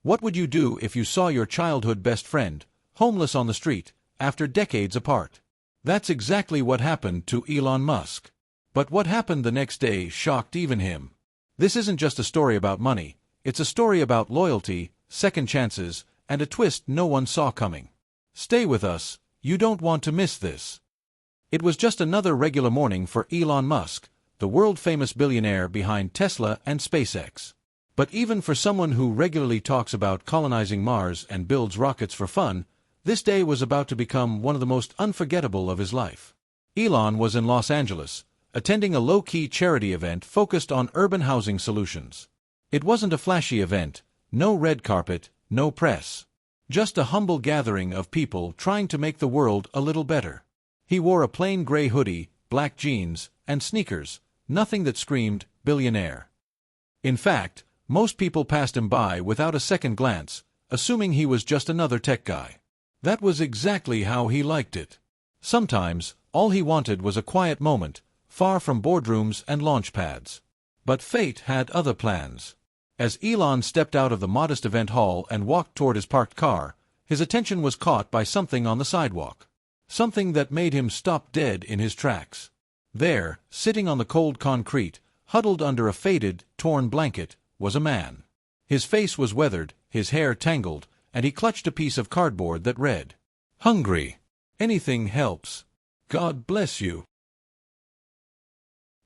What would you do if you saw your childhood best friend, homeless on the street, after decades apart? That's exactly what happened to Elon Musk. But what happened the next day shocked even him. This isn't just a story about money, it's a story about loyalty, second chances, and a twist no one saw coming. Stay with us, you don't want to miss this. It was just another regular morning for Elon Musk, the world-famous billionaire behind Tesla and SpaceX. But even for someone who regularly talks about colonizing Mars and builds rockets for fun, this day was about to become one of the most unforgettable of his life. Elon was in Los Angeles, attending a low-key charity event focused on urban housing solutions. It wasn't a flashy event, no red carpet, no press. Just a humble gathering of people trying to make the world a little better. He wore a plain gray hoodie, black jeans, and sneakers, nothing that screamed billionaire. In fact, most people passed him by without a second glance, assuming he was just another tech guy. That was exactly how he liked it. Sometimes, all he wanted was a quiet moment, far from boardrooms and launch pads. But fate had other plans. As Elon stepped out of the modest event hall and walked toward his parked car, his attention was caught by something on the sidewalk. Something that made him stop dead in his tracks. There, sitting on the cold concrete, huddled under a faded, torn blanket, was a man. His face was weathered, his hair tangled, and he clutched a piece of cardboard that read, "Hungry. Anything helps. God bless you."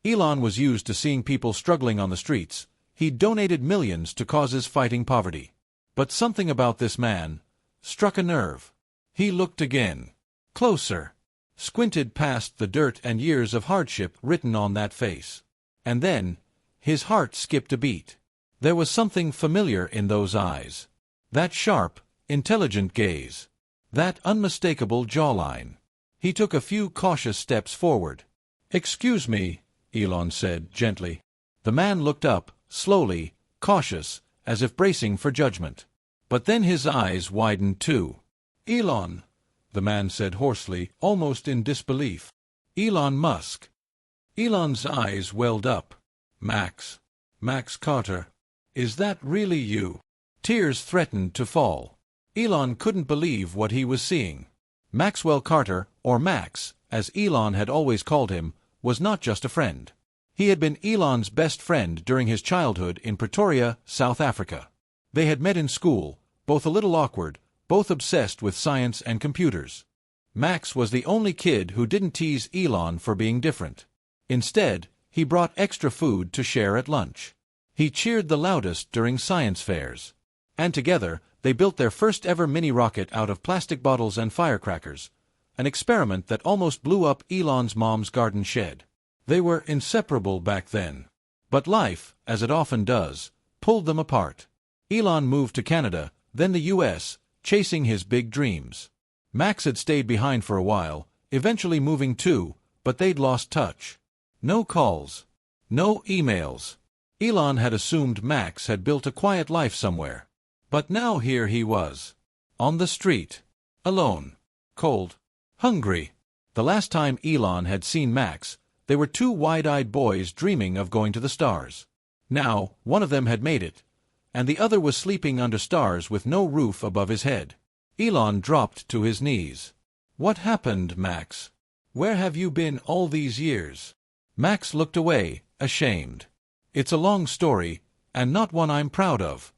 Elon was used to seeing people struggling on the streets. He donated millions to causes fighting poverty. But something about this man struck a nerve. He looked again. Closer. Squinted past the dirt and years of hardship written on that face. And then, his heart skipped a beat. There was something familiar in those eyes. That sharp, intelligent gaze. That unmistakable jawline. He took a few cautious steps forward. "Excuse me," Elon said gently. The man looked up, slowly, cautious, as if bracing for judgment. But then his eyes widened too. "Elon," the man said hoarsely, almost in disbelief. "Elon Musk." Elon's eyes welled up. "Max. Max Carter. Is that really you?" Tears threatened to fall. Elon couldn't believe what he was seeing. Maxwell Carter, or Max, as Elon had always called him, was not just a friend. He had been Elon's best friend during his childhood in Pretoria, South Africa. They had met in school, both a little awkward, both obsessed with science and computers. Max was the only kid who didn't tease Elon for being different. Instead, he brought extra food to share at lunch. He cheered the loudest during science fairs. And together, they built their first ever mini-rocket out of plastic bottles and firecrackers, an experiment that almost blew up Elon's mom's garden shed. They were inseparable back then. But life, as it often does, pulled them apart. Elon moved to Canada, then the US, chasing his big dreams. Max had stayed behind for a while, eventually moving too, but they'd lost touch. No calls. No emails. Elon had assumed Max had built a quiet life somewhere. But now here he was. On the street. Alone. Cold. Hungry. The last time Elon had seen Max, they were two wide-eyed boys dreaming of going to the stars. Now, one of them had made it, and the other was sleeping under stars with no roof above his head. Elon dropped to his knees. "What happened, Max? Where have you been all these years?" Max looked away, ashamed. "It's a long story, and not one I'm proud of."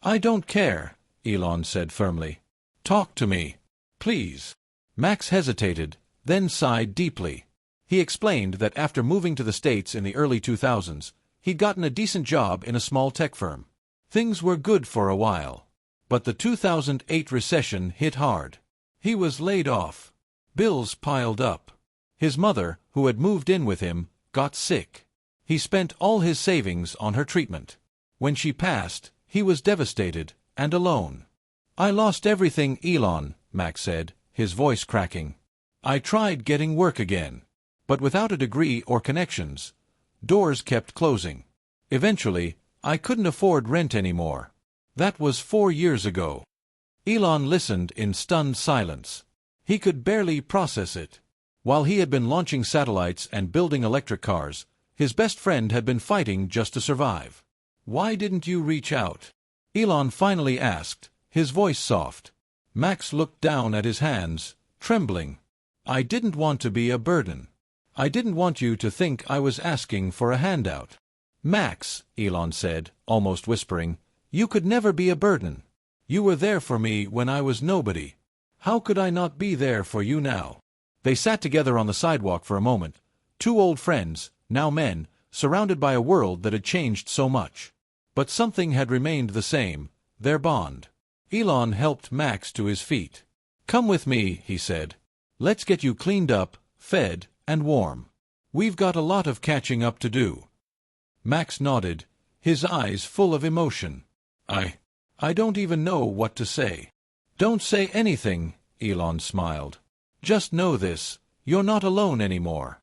"I don't care," Elon said firmly. "Talk to me. Please." Max hesitated, then sighed deeply. He explained that after moving to the States in the early 2000s, he'd gotten a decent job in a small tech firm. Things were good for a while. But the 2008 recession hit hard. He was laid off. Bills piled up. His mother, who had moved in with him, got sick. He spent all his savings on her treatment. When she passed, he was devastated and alone. "I lost everything, Elon," Max said, his voice cracking. "I tried getting work again. But without a degree or connections, doors kept closing. Eventually, I couldn't afford rent anymore. That was 4 years ago." Elon listened in stunned silence. He could barely process it. While he had been launching satellites and building electric cars, his best friend had been fighting just to survive. "Why didn't you reach out?" Elon finally asked, his voice soft. Max looked down at his hands, trembling. I didn't want to be a burden. I didn't want you to think I was asking for a handout. Max, Elon said, almost whispering, you could never be a burden. You were there for me when I was nobody. How could I not be there for you now? They sat together on the sidewalk for a moment, two old friends, now men, surrounded by a world that had changed so much. But something had remained the same, their bond. Elon helped Max to his feet. Come with me, he said. Let's get you cleaned up, fed, and warm. We've got a lot of catching up to do. Max nodded, his eyes full of emotion. I don't even know what to say. Don't say anything, Elon smiled. Just know this, you're not alone anymore.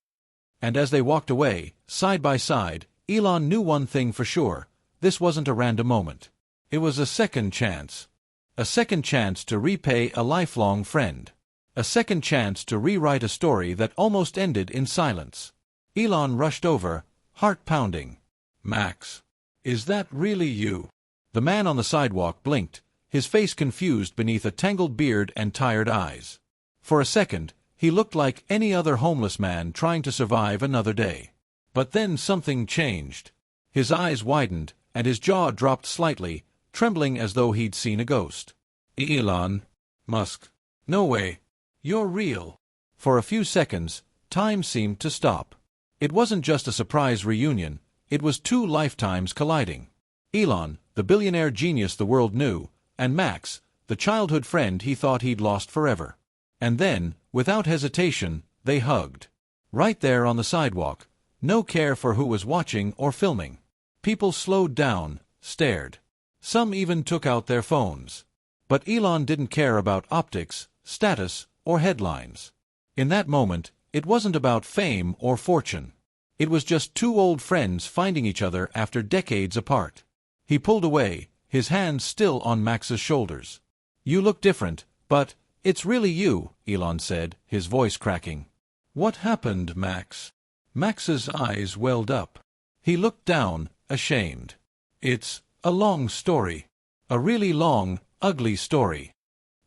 And as they walked away, side by side, Elon knew one thing for sure. This wasn't a random moment. It was a second chance. A second chance to repay a lifelong friend. A second chance to rewrite a story that almost ended in silence. Elon rushed over, heart pounding. Max, is that really you? The man on the sidewalk blinked, his face confused beneath a tangled beard and tired eyes. For a second, he looked like any other homeless man trying to survive another day. But then something changed. His eyes widened, and his jaw dropped slightly, trembling as though he'd seen a ghost. Elon Musk. No way. You're real. For a few seconds, time seemed to stop. It wasn't just a surprise reunion, it was two lifetimes colliding. Elon, the billionaire genius the world knew, and Max, the childhood friend he thought he'd lost forever. And then, without hesitation, they hugged. Right there on the sidewalk, no care for who was watching or filming. People slowed down, stared. Some even took out their phones. But Elon didn't care about optics, status, or headlines. In that moment, it wasn't about fame or fortune. It was just two old friends finding each other after decades apart. He pulled away, his hands still on Max's shoulders. You look different, but it's really you, Elon said, his voice cracking. What happened, Max? Max's eyes welled up. He looked down, ashamed. It's a long story. A really long, ugly story.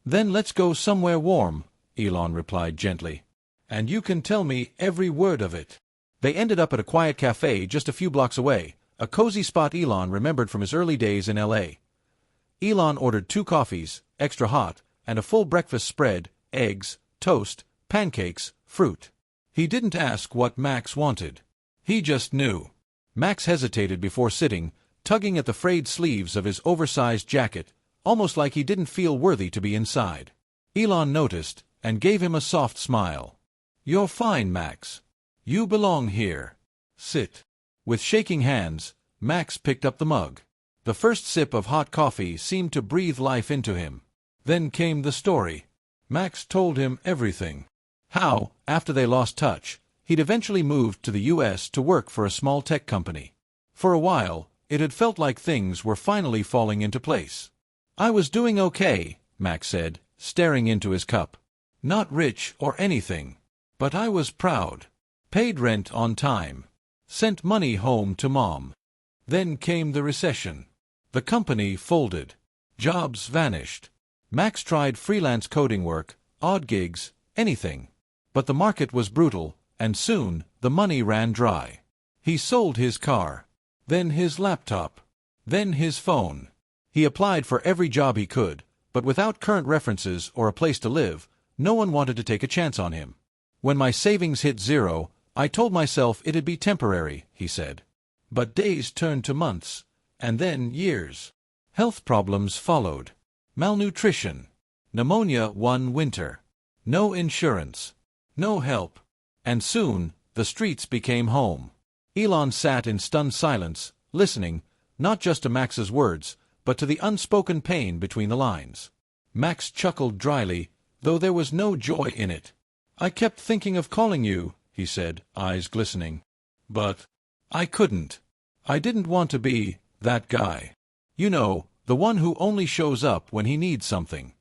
Then let's go somewhere warm, Elon replied gently. And you can tell me every word of it. They ended up at a quiet cafe just a few blocks away, a cozy spot Elon remembered from his early days in L.A. Elon ordered 2 coffees, extra hot, and a full breakfast spread, eggs, toast, pancakes, fruit. He didn't ask what Max wanted. He just knew. Max hesitated before sitting, tugging at the frayed sleeves of his oversized jacket, almost like he didn't feel worthy to be inside. Elon noticed, and gave him a soft smile. You're fine, Max. You belong here. Sit. With shaking hands, Max picked up the mug. The first sip of hot coffee seemed to breathe life into him. Then came the story. Max told him everything. How, after they lost touch, he'd eventually moved to the U.S. to work for a small tech company. For a while, it had felt like things were finally falling into place. I was doing okay, Max said, staring into his cup. Not rich or anything. But I was proud. Paid rent on time. Sent money home to Mom. Then came the recession. The company folded. Jobs vanished. Max tried freelance coding work, odd gigs, anything. But the market was brutal, and soon the money ran dry. He sold his car. Then his laptop. Then his phone. He applied for every job he could, but without current references or a place to live, no one wanted to take a chance on him. When my savings hit zero, I told myself it'd be temporary, he said. But days turned to months, and then years. Health problems followed. Malnutrition. Pneumonia one winter. No insurance. No help. And soon, the streets became home. Elon sat in stunned silence, listening, not just to Max's words, but to the unspoken pain between the lines. Max chuckled dryly, though there was no joy in it. I kept thinking of calling you, he said, eyes glistening. But I couldn't. I didn't want to be that guy. You know, the one who only shows up when he needs something.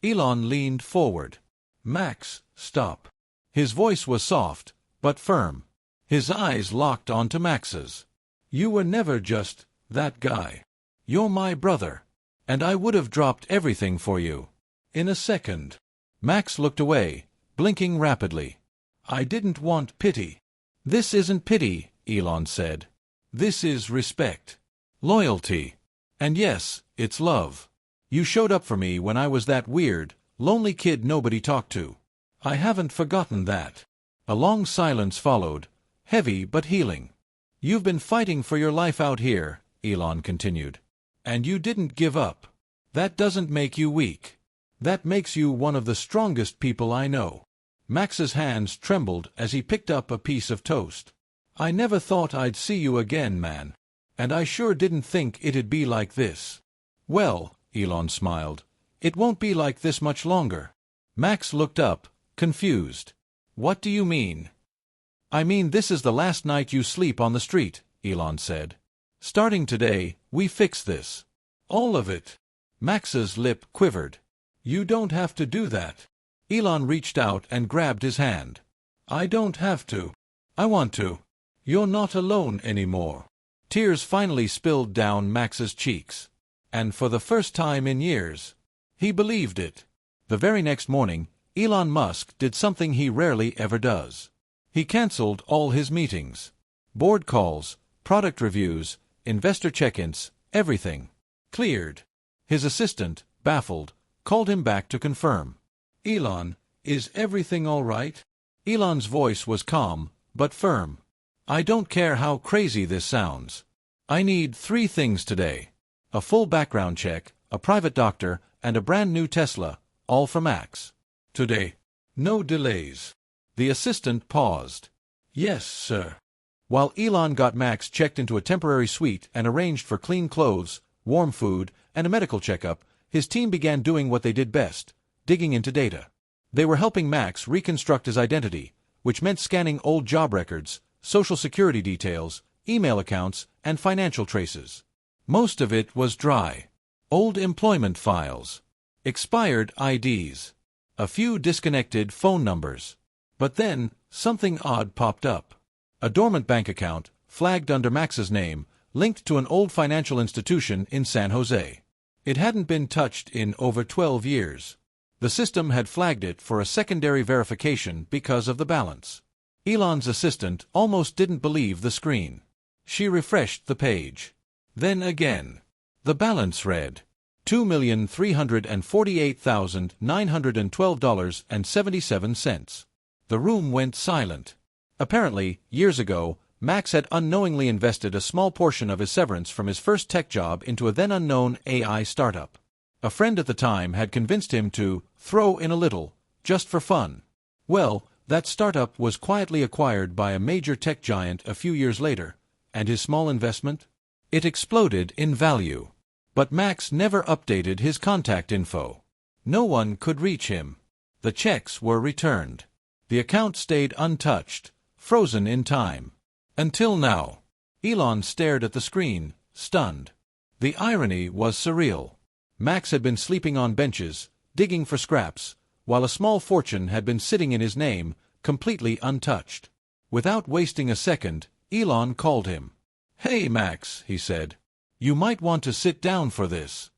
Elon leaned forward. Max, stop. His voice was soft, but firm. His eyes locked onto Max's. You were never just that guy. You're my brother. And I would have dropped everything for you. In a second. Max looked away, blinking rapidly. I didn't want pity. This isn't pity, Elon said. This is respect. Loyalty. And yes, it's love. You showed up for me when I was that weird, lonely kid nobody talked to. I haven't forgotten that. A long silence followed, heavy but healing. You've been fighting for your life out here, Elon continued. And you didn't give up. That doesn't make you weak. That makes you one of the strongest people I know. Max's hands trembled as he picked up a piece of toast. I never thought I'd see you again, man. And I sure didn't think it'd be like this. Well, Elon smiled, it won't be like this much longer. Max looked up, confused. What do you mean? I mean this is the last night you sleep on the street, Elon said. Starting today, we fix this. All of it. Max's lip quivered. You don't have to do that. Elon reached out and grabbed his hand. I don't have to. I want to. You're not alone anymore. Tears finally spilled down Max's cheeks. And for the first time in years, he believed it. The very next morning, Elon Musk did something he rarely ever does. He canceled all his meetings. Board calls, product reviews, investor check-ins, everything. Cleared. His assistant, baffled, called him back to confirm. Elon, is everything all right? Elon's voice was calm, but firm. I don't care how crazy this sounds. I need 3 things today. A full background check, a private doctor, and a brand new Tesla, all for Max. Today. No delays. The assistant paused. Yes, sir. While Elon got Max checked into a temporary suite and arranged for clean clothes, warm food, and a medical checkup, his team began doing what they did best, digging into data. They were helping Max reconstruct his identity, which meant scanning old job records, social security details, email accounts, and financial traces. Most of it was dry. Old employment files. Expired IDs. A few disconnected phone numbers. But then, something odd popped up. A dormant bank account, flagged under Max's name, linked to an old financial institution in San Jose. It hadn't been touched in over 12 years. The system had flagged it for a secondary verification because of the balance. Elon's assistant almost didn't believe the screen. She refreshed the page. Then again. The balance read $2,348,912.77. The room went silent. Apparently, years ago, Max had unknowingly invested a small portion of his severance from his first tech job into a then-unknown AI startup. A friend at the time had convinced him to throw in a little, just for fun. Well, that startup was quietly acquired by a major tech giant a few years later, and his small investment? It exploded in value. But Max never updated his contact info. No one could reach him. The checks were returned. The account stayed untouched, frozen in time. Until now. Elon stared at the screen, stunned. The irony was surreal. Max had been sleeping on benches, digging for scraps, while a small fortune had been sitting in his name, completely untouched. Without wasting a second, Elon called him. Hey Max, he said. You might want to sit down for this.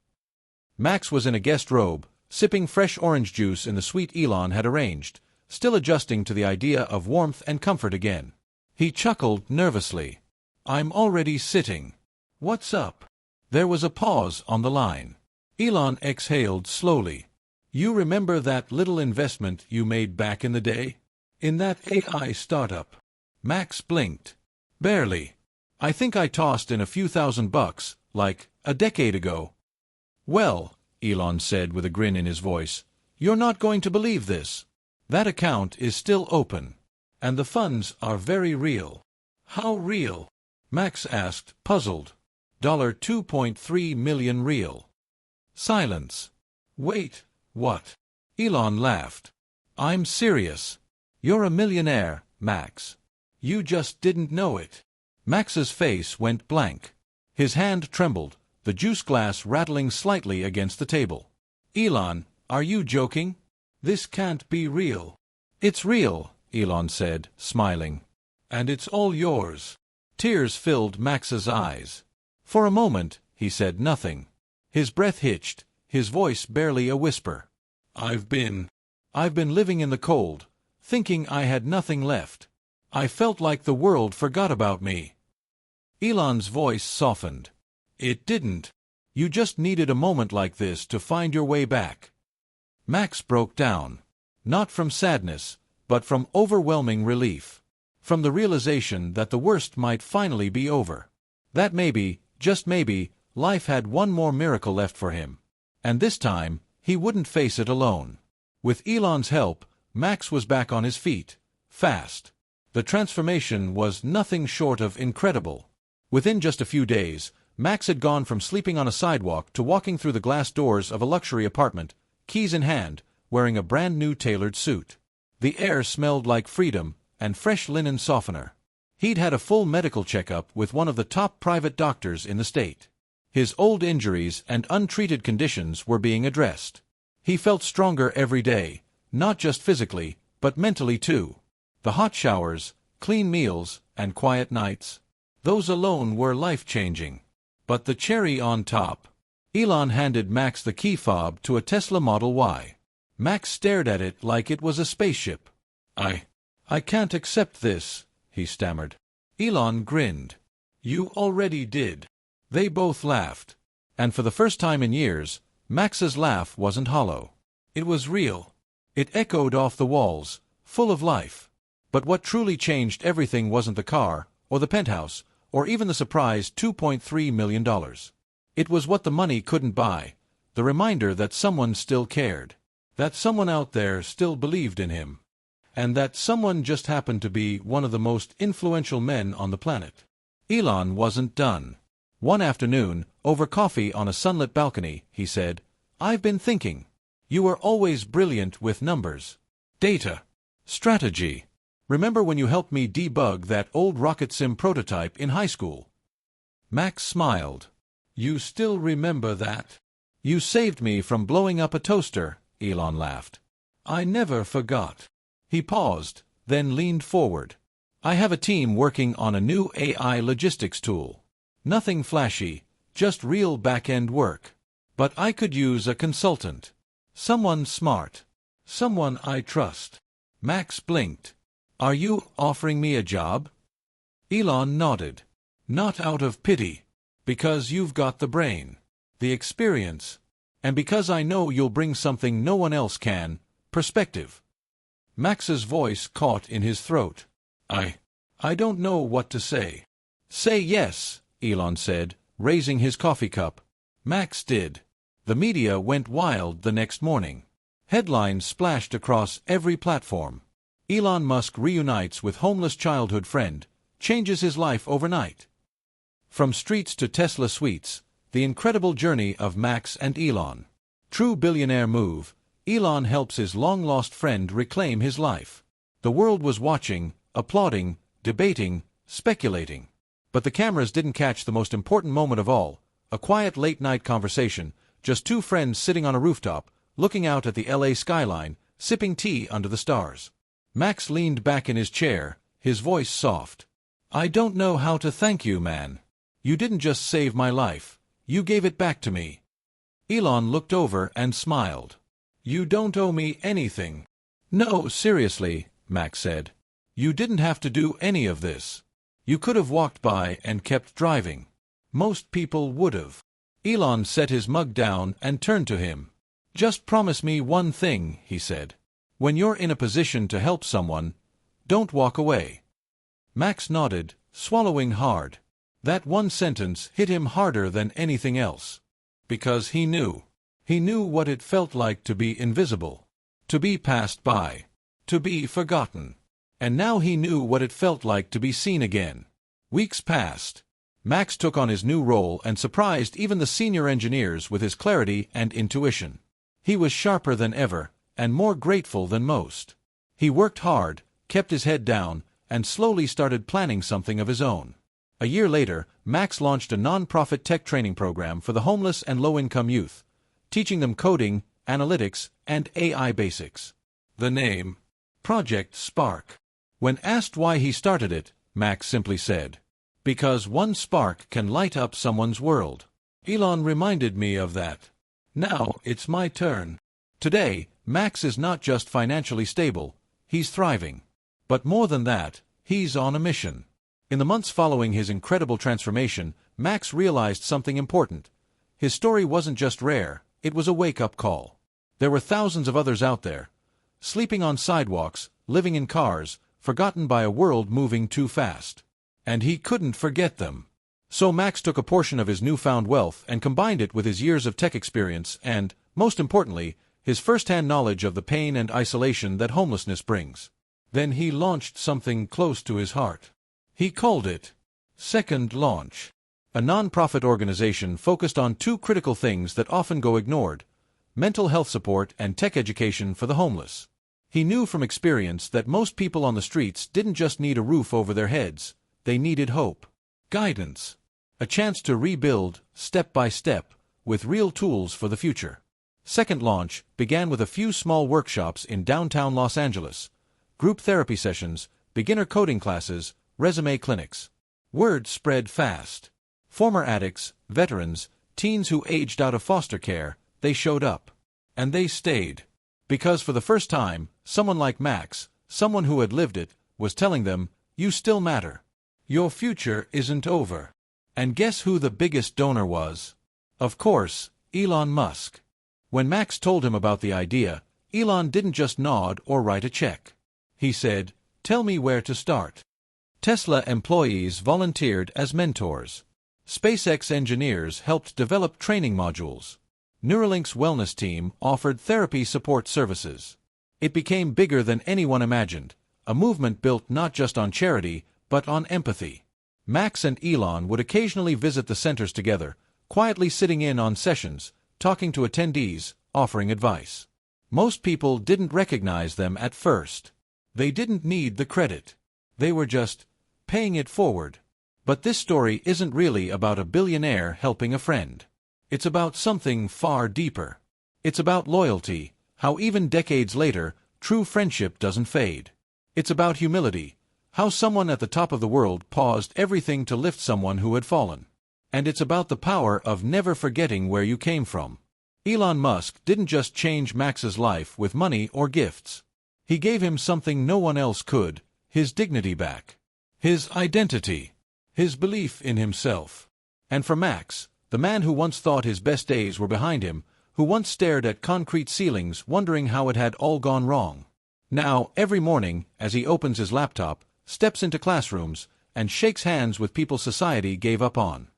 Max was in a guest robe, sipping fresh orange juice in the suite Elon had arranged, still adjusting to the idea of warmth and comfort again. He chuckled nervously. I'm already sitting. What's up? There was a pause on the line. Elon exhaled slowly. You remember that little investment you made back in the day? In that AI startup? Max blinked. Barely. I think I tossed in a few $1,000, like a decade ago. Well, Elon said with a grin in his voice, you're not going to believe this. That account is still open. And the funds are very real. How real? Max asked, puzzled. $2.3 million real. Silence. Wait, what? Elon laughed. I'm serious. You're a millionaire, Max. You just didn't know it. Max's face went blank. His hand trembled, the juice glass rattling slightly against the table. Elon, are you joking? This can't be real. It's real, Elon said, smiling. And it's all yours. Tears filled Max's eyes. For a moment, he said nothing. His breath hitched, his voice barely a whisper. I've been living in the cold, thinking I had nothing left. I felt like the world forgot about me. Elon's voice softened. It didn't. You just needed a moment like this to find your way back. Max broke down. Not from sadness, but from overwhelming relief. From the realization that the worst might finally be over. That maybe, just maybe, life had one more miracle left for him. And this time, he wouldn't face it alone. With Elon's help, Max was back on his feet. Fast. The transformation was nothing short of incredible. Within just a few days, Max had gone from sleeping on a sidewalk to walking through the glass doors of a luxury apartment, keys in hand, wearing a brand-new tailored suit. The air smelled like freedom and fresh linen softener. He'd had a full medical checkup with one of the top private doctors in the state. His old injuries and untreated conditions were being addressed. He felt stronger every day, not just physically, but mentally too. The hot showers, clean meals, and quiet nights. Those alone were life-changing. But the cherry on top. Elon handed Max the key fob to a Tesla Model Y. Max stared at it like it was a spaceship. I can't accept this, he stammered. Elon grinned. You already did. They both laughed. And for the first time in years, Max's laugh wasn't hollow. It was real. It echoed off the walls, full of life. But what truly changed everything wasn't the car, or the penthouse, or even the surprise $2.3 million. It was what the money couldn't buy, the reminder that someone still cared, that someone out there still believed in him, and that someone just happened to be one of the most influential men on the planet. Elon wasn't done. One afternoon, over coffee on a sunlit balcony, he said, I've been thinking. You were always brilliant with numbers. Data. Strategy. Remember when you helped me debug that old rocket sim prototype in high school? Max smiled. You still remember that? You saved me from blowing up a toaster, Elon laughed. I never forgot. He paused, then leaned forward. I have a team working on a new AI logistics tool. Nothing flashy, just real back-end work. But I could use a consultant. Someone smart. Someone I trust. Max blinked. Are you offering me a job? Elon nodded. Not out of pity. Because you've got the brain, the experience, and because I know you'll bring something no one else can, perspective. Max's voice caught in his throat. I don't know what to say. Say yes, Elon said, raising his coffee cup. Max did. The media went wild the next morning. Headlines splashed across every platform. Elon Musk reunites with homeless childhood friend, changes his life overnight. From streets to Tesla suites, the incredible journey of Max and Elon. True billionaire move, Elon helps his long-lost friend reclaim his life. The world was watching, applauding, debating, speculating. But the cameras didn't catch the most important moment of all, a quiet late-night conversation, just two friends sitting on a rooftop, looking out at the LA skyline, sipping tea under the stars. Max leaned back in his chair, his voice soft. I don't know how to thank you, man. You didn't just save my life, you gave it back to me. Elon looked over and smiled. You don't owe me anything. No, seriously, Max said. You didn't have to do any of this. You could have walked by and kept driving. Most people would have. Elon set his mug down and turned to him. Just promise me one thing, he said. When you're in a position to help someone, don't walk away. Max nodded, swallowing hard. That one sentence hit him harder than anything else. Because he knew. He knew what it felt like to be invisible. To be passed by. To be forgotten. And now he knew what it felt like to be seen again. Weeks passed. Max took on his new role and surprised even the senior engineers with his clarity and intuition. He was sharper than ever, and more grateful than most. He worked hard, kept his head down, and slowly started planning something of his own. A year later, Max launched a non-profit tech training program for the homeless and low-income youth, teaching them coding, analytics, and AI basics. The name? Project Spark. When asked why he started it, Max simply said, because one spark can light up someone's world. Elon reminded me of that. Now it's my turn. Today, Max is not just financially stable, he's thriving. But more than that, he's on a mission. In the months following his incredible transformation, Max realized something important. His story wasn't just rare, it was a wake-up call. There were thousands of others out there, sleeping on sidewalks, living in cars, forgotten by a world moving too fast. And he couldn't forget them. So Max took a portion of his newfound wealth and combined it with his years of tech experience and, most importantly, his first-hand knowledge of the pain and isolation that homelessness brings. Then he launched something close to his heart. He called it Second Launch, a non-profit organization focused on two critical things that often go ignored: mental health support and tech education for the homeless. He knew from experience that most people on the streets didn't just need a roof over their heads, they needed hope, guidance, a chance to rebuild, step by step, with real tools for the future. Second Launch began with a few small workshops in downtown Los Angeles, group therapy sessions, beginner coding classes, resume clinics. Word spread fast. Former addicts, veterans, teens who aged out of foster care, they showed up. And they stayed. Because for the first time, someone like Max, someone who had lived it, was telling them, you still matter. Your future isn't over. And guess who the biggest donor was? Of course, Elon Musk. When Max told him about the idea, Elon didn't just nod or write a check. He said, tell me where to start. Tesla employees volunteered as mentors. SpaceX engineers helped develop training modules. Neuralink's wellness team offered therapy support services. It became bigger than anyone imagined, a movement built not just on charity, but on empathy. Max and Elon would occasionally visit the centers together, quietly sitting in on sessions, talking to attendees, offering advice. Most people didn't recognize them at first. They didn't need the credit. They were just paying it forward. But this story isn't really about a billionaire helping a friend. It's about something far deeper. It's about loyalty, how even decades later, true friendship doesn't fade. It's about humility, how someone at the top of the world paused everything to lift someone who had fallen. And it's about the power of never forgetting where you came from. Elon Musk didn't just change Max's life with money or gifts. He gave him something no one else could, his dignity back. His identity. His belief in himself. And for Max, the man who once thought his best days were behind him, who once stared at concrete ceilings wondering how it had all gone wrong. Now, every morning, as he opens his laptop, steps into classrooms, and shakes hands with people society gave up on,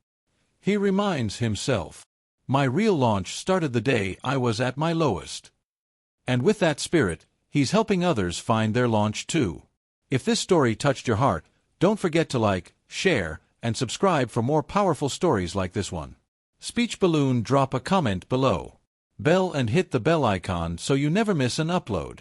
he reminds himself, my real launch started the day I was at my lowest. And with that spirit, he's helping others find their launch too. If this story touched your heart, don't forget to like, share, and subscribe for more powerful stories like this one. Speech Balloon, drop a comment below. Bell and hit the bell icon so you never miss an upload.